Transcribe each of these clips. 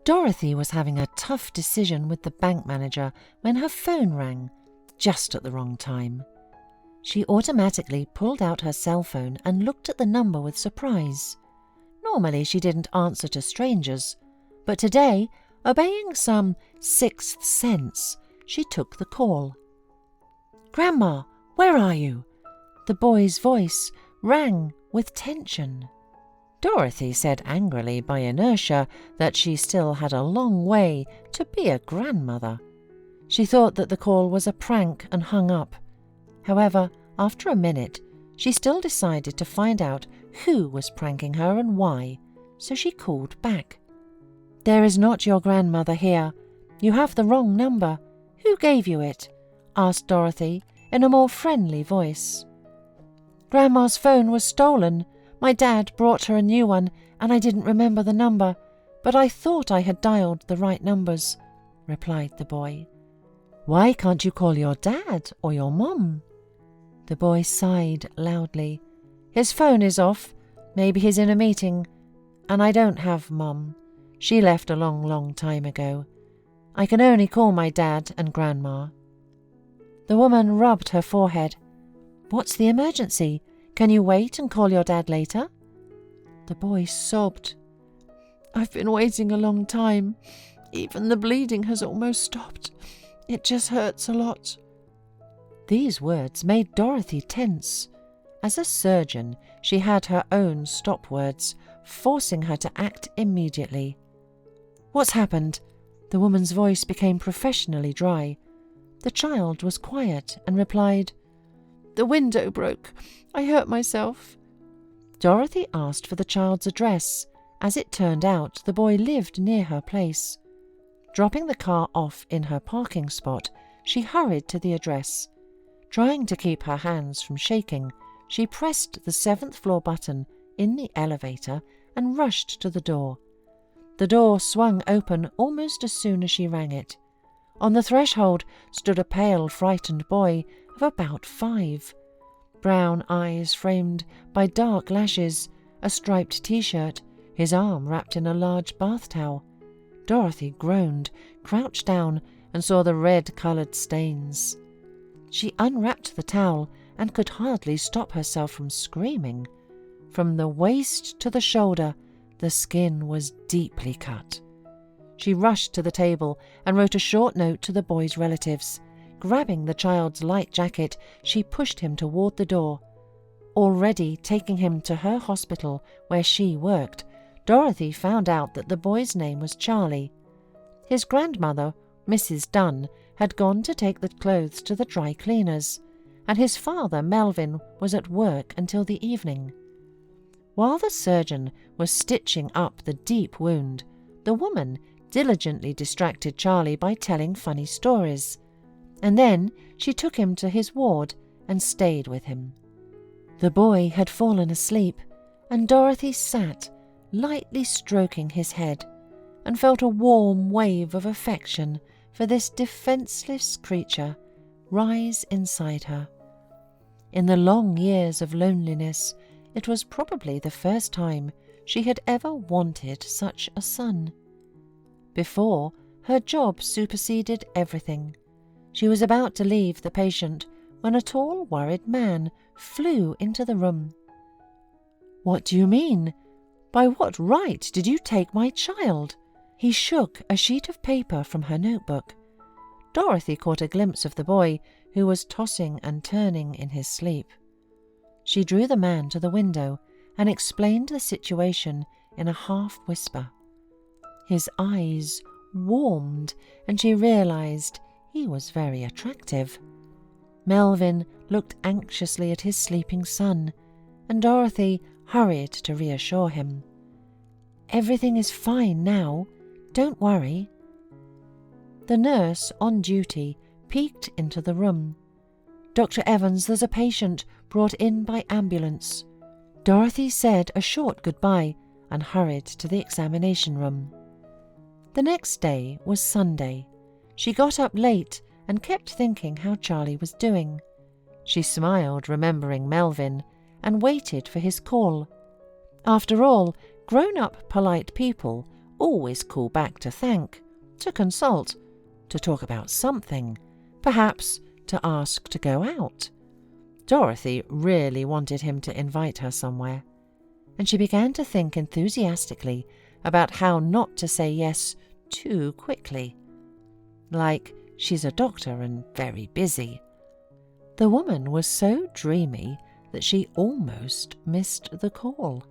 Dorothy was having a tough decision with the bank manager when her phone rang, just at the wrong time. She automatically pulled out her cell phone and looked at the number with surprise. Normally she didn't answer to strangers, but today, obeying some sixth sense, she took the call. "Grandma, where are you?" The boy's voice rang with tension. Dorothy said angrily by inertia that she still had a long way to be a grandmother. She thought that the call was a prank and hung up. However, after a minute, she still decided to find out who was pranking her and why, so she called back. "There is not your grandmother here. You have the wrong number. Who gave you it?" asked Dorothy in a more friendly voice. "Grandma's phone was stolen. My dad brought her a new one, and I didn't remember the number, but I thought I had dialed the right numbers," replied the boy. "Why can't you call your dad or your mom?" The boy sighed loudly. "His phone is off. Maybe he's in a meeting. And I don't have Mum. She left a long time ago. I can only call my dad and Grandma." The woman rubbed her forehead. "What's the emergency? Can you wait and call your dad later?" The boy sobbed. "I've been waiting a long time. Even the bleeding has almost stopped. It just hurts a lot." These words made Dorothy tense. As a surgeon, she had her own stop words, forcing her to act immediately. "What's happened?" The woman's voice became professionally dry. The child was quiet and replied, "The window broke. I hurt myself." Dorothy asked for the child's address. As it turned out, the boy lived near her place. Dropping the car off in her parking spot, she hurried to the address. Trying to keep her hands from shaking, she pressed the 7th floor button in the elevator and rushed to the door. The door swung open almost as soon as she rang it. On the threshold stood a pale, frightened boy of about 5. Brown eyes framed by dark lashes, a striped t-shirt, his arm wrapped in a large bath towel. Dorothy groaned, crouched down, and saw the red-coloured stains. She unwrapped the towel and could hardly stop herself from screaming. From the waist to the shoulder, the skin was deeply cut. She rushed to the table and wrote a short note to the boy's relatives. Grabbing the child's light jacket, she pushed him toward the door. Already taking him to her hospital where she worked, Dorothy found out that the boy's name was Charlie. His grandmother, Mrs. Dunn, had gone to take the clothes to the dry cleaners, and his father, Melvin, was at work until the evening. While the surgeon was stitching up the deep wound, the woman diligently distracted Charlie by telling funny stories, and then she took him to his ward and stayed with him. The boy had fallen asleep, and Dorothy sat, lightly stroking his head, and felt a warm wave of affection for this defenseless creature rise inside her. In the long years of loneliness, it was probably the first time she had ever wanted such a son. Before, her job superseded everything. She was about to leave the patient when a tall, worried man flew into the room. "What do you mean? By what right did you take my child?" He shook a sheet of paper from her notebook. Dorothy caught a glimpse of the boy, who was tossing and turning in his sleep. She drew the man to the window and explained the situation in a half-whisper. His eyes warmed, and she realized he was very attractive. Melvin looked anxiously at his sleeping son, and Dorothy hurried to reassure him. "Everything is fine now. Don't worry." The nurse on duty peeked into the room. "Dr. Evans, there's a patient brought in by ambulance." Dorothy said a short goodbye and hurried to the examination room. The next day was Sunday. She got up late and kept thinking how Charlie was doing. She smiled, remembering Melvin, and waited for his call. After all, grown-up, polite people always call back to thank, to consult, to talk about something, perhaps to ask to go out. Dorothy really wanted him to invite her somewhere, and she began to think enthusiastically about how not to say yes too quickly. Like, she's a doctor and very busy. The woman was so dreamy that she almost missed the call.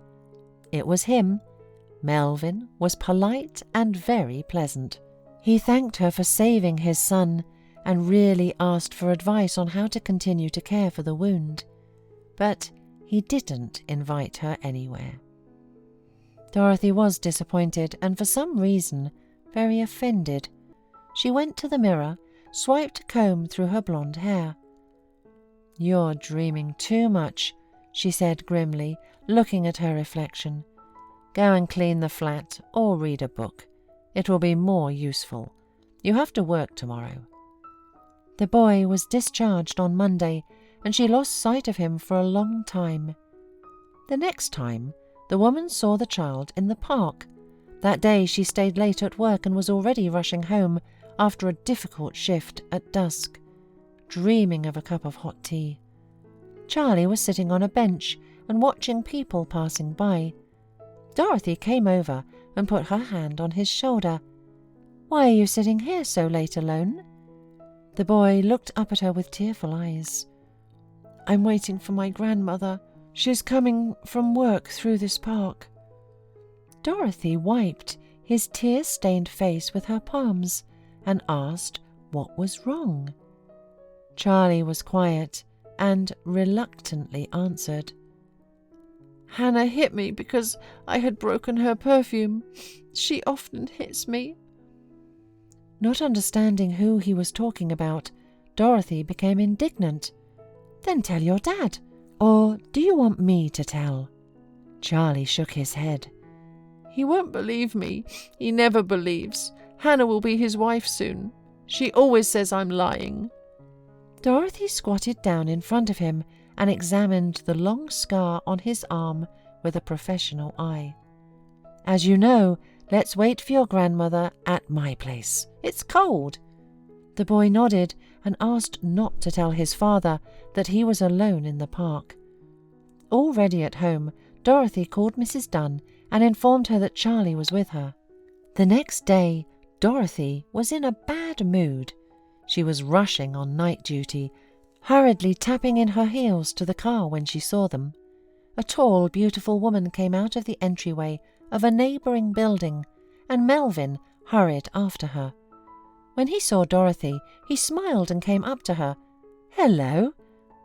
It was him. Melvin was polite and very pleasant. He thanked her for saving his son and really asked for advice on how to continue to care for the wound. But he didn't invite her anywhere. Dorothy was disappointed and for some reason very offended. She went to the mirror, swiped a comb through her blonde hair. "You're dreaming too much," she said grimly, looking at her reflection. "Go and clean the flat or read a book. It will be more useful. You have to work tomorrow." The boy was discharged on Monday, and she lost sight of him for a long time. The next time, the woman saw the child in the park. That day she stayed late at work and was already rushing home after a difficult shift at dusk, dreaming of a cup of hot tea. Charlie was sitting on a bench and watching people passing by. Dorothy came over and put her hand on his shoulder. "Why are you sitting here so late alone?" The boy looked up at her with tearful eyes. "I'm waiting for my grandmother. She's coming from work through this park." Dorothy wiped his tear-stained face with her palms and asked what was wrong. Charlie was quiet and reluctantly answered, "Hannah hit me because I had broken her perfume. She often hits me." Not understanding who he was talking about, Dorothy became indignant. "Then tell your dad. Or do you want me to tell?" Charlie shook his head. "He won't believe me. He never believes. Hannah will be his wife soon. She always says I'm lying." Dorothy squatted down in front of him and examined the long scar on his arm with a professional eye. "As you know, let's wait for your grandmother at my place. It's cold." The boy nodded and asked not to tell his father that he was alone in the park. Already at home, Dorothy called Mrs. Dunn and informed her that Charlie was with her. The next day, Dorothy was in a bad mood. She was rushing on night duty, hurriedly tapping in her heels to the car when she saw them. A tall, beautiful woman came out of the entryway of a neighbouring building, and Melvin hurried after her. When he saw Dorothy, he smiled and came up to her. "Hello.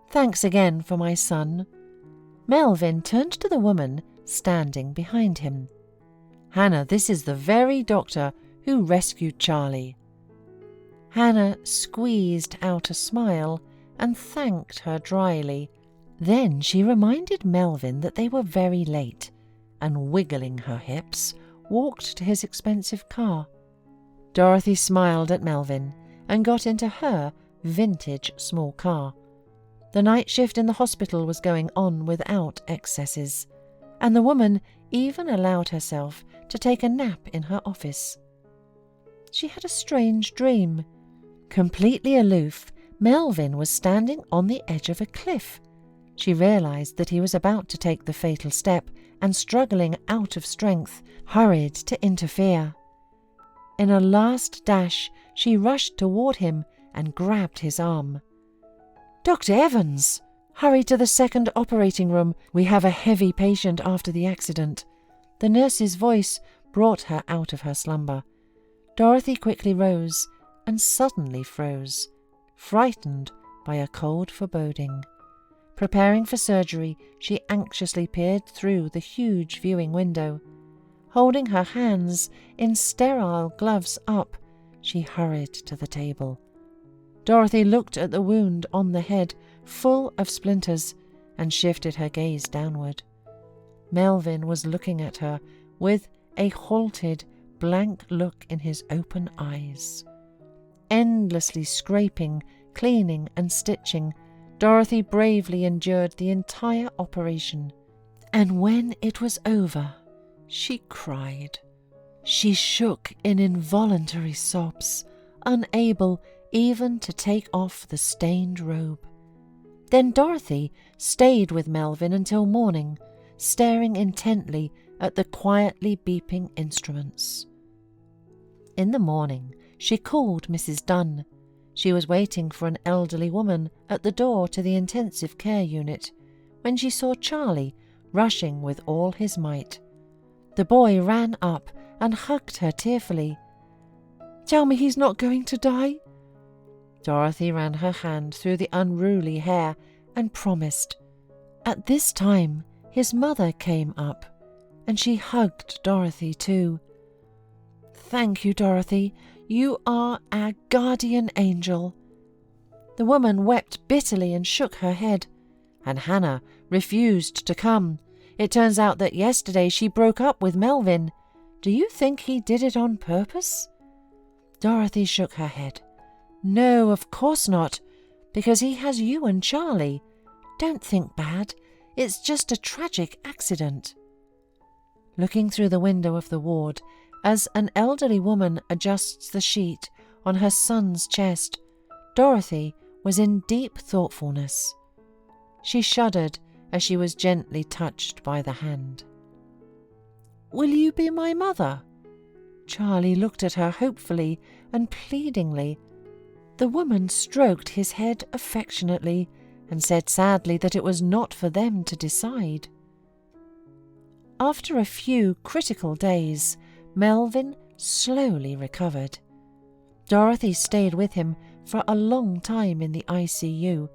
Thanks again for my son." Melvin turned to the woman standing behind him. "Hannah, this is the very doctor who rescued Charlie." Hannah squeezed out a smile and thanked her dryly. Then she reminded Melvin that they were very late, and wiggling her hips, walked to his expensive car. Dorothy smiled at Melvin and got into her vintage small car. The night shift in the hospital was going on without excesses, and the woman even allowed herself to take a nap in her office. She had a strange dream. Completely aloof, Melvin was standing on the edge of a cliff. She realized that he was about to take the fatal step and, struggling out of strength, hurried to interfere. In a last dash, she rushed toward him and grabbed his arm. "Dr. Evans! Hurry to the second operating room. We have a heavy patient after the accident." The nurse's voice brought her out of her slumber. Dorothy quickly rose and suddenly froze, frightened by a cold foreboding. Preparing for surgery, she anxiously peered through the huge viewing window. Holding her hands in sterile gloves up, she hurried to the table. Dorothy looked at the wound on the head, full of splinters, and shifted her gaze downward. Melvin was looking at her with a halted, blank look in his open eyes. Endlessly scraping, cleaning, and stitching, Dorothy bravely endured the entire operation. And when it was over, she cried. She shook in involuntary sobs, unable even to take off the stained robe. Then Dorothy stayed with Melvin until morning, staring intently at the quietly beeping instruments. In the morning, she called Mrs. Dunn. She was waiting for an elderly woman at the door to the intensive care unit when she saw Charlie rushing with all his might. The boy ran up and hugged her tearfully. "Tell me he's not going to die." Dorothy ran her hand through the unruly hair and promised. At this time, his mother came up, and she hugged Dorothy too. "Thank you, Dorothy. You are our guardian angel." The woman wept bitterly and shook her head, and Hannah refused to come. It turns out that yesterday she broke up with Melvin. Do you think he did it on purpose? Dorothy shook her head. "No, of course not, because he has you and Charlie. Don't think bad. It's just a tragic accident." Looking through the window of the ward, as an elderly woman adjusts the sheet on her son's chest, Dorothy was in deep thoughtfulness. She shuddered as she was gently touched by the hand. "Will you be my mother?" Charlie looked at her hopefully and pleadingly. The woman stroked his head affectionately and said sadly that it was not for them to decide. After a few critical days, Melvin slowly recovered. Dorothy stayed with him for a long time in the ICU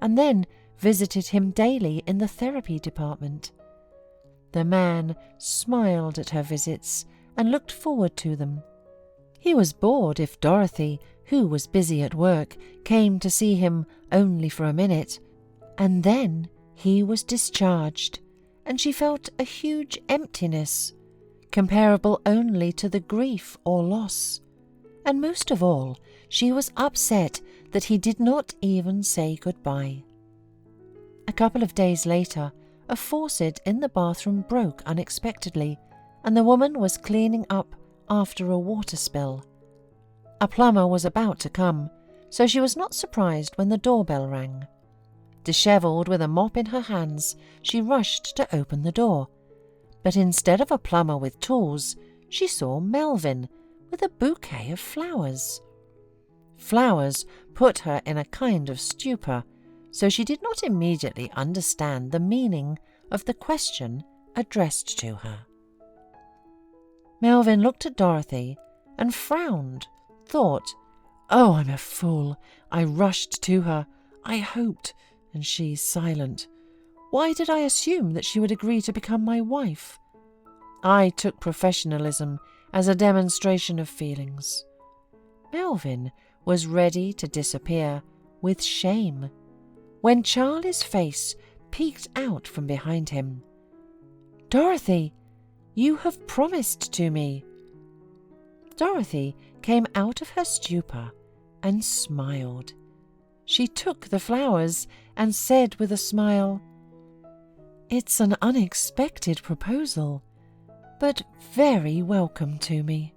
and then visited him daily in the therapy department. The man smiled at her visits and looked forward to them. He was bored if Dorothy, who was busy at work, came to see him only for a minute, and then he was discharged, and she felt a huge emptiness, comparable only to the grief or loss. And most of all, she was upset that he did not even say goodbye. A couple of days later, a faucet in the bathroom broke unexpectedly, and the woman was cleaning up after a water spill. A plumber was about to come, so she was not surprised when the doorbell rang. Dishevelled with a mop in her hands, she rushed to open the door. But instead of a plumber with tools, she saw Melvin with a bouquet of flowers. Flowers put her in a kind of stupor, so she did not immediately understand the meaning of the question addressed to her. Melvin looked at Dorothy and frowned, thought, "Oh, I'm a fool. I rushed to her. I hoped, and she's silent. Why did I assume that she would agree to become my wife? I took professionalism as a demonstration of feelings." Melvin was ready to disappear with shame when Charlie's face peeked out from behind him. "Dorothy, you have promised to me." Dorothy came out of her stupor and smiled. She took the flowers and said with a smile, "It's an unexpected proposal, but very welcome to me."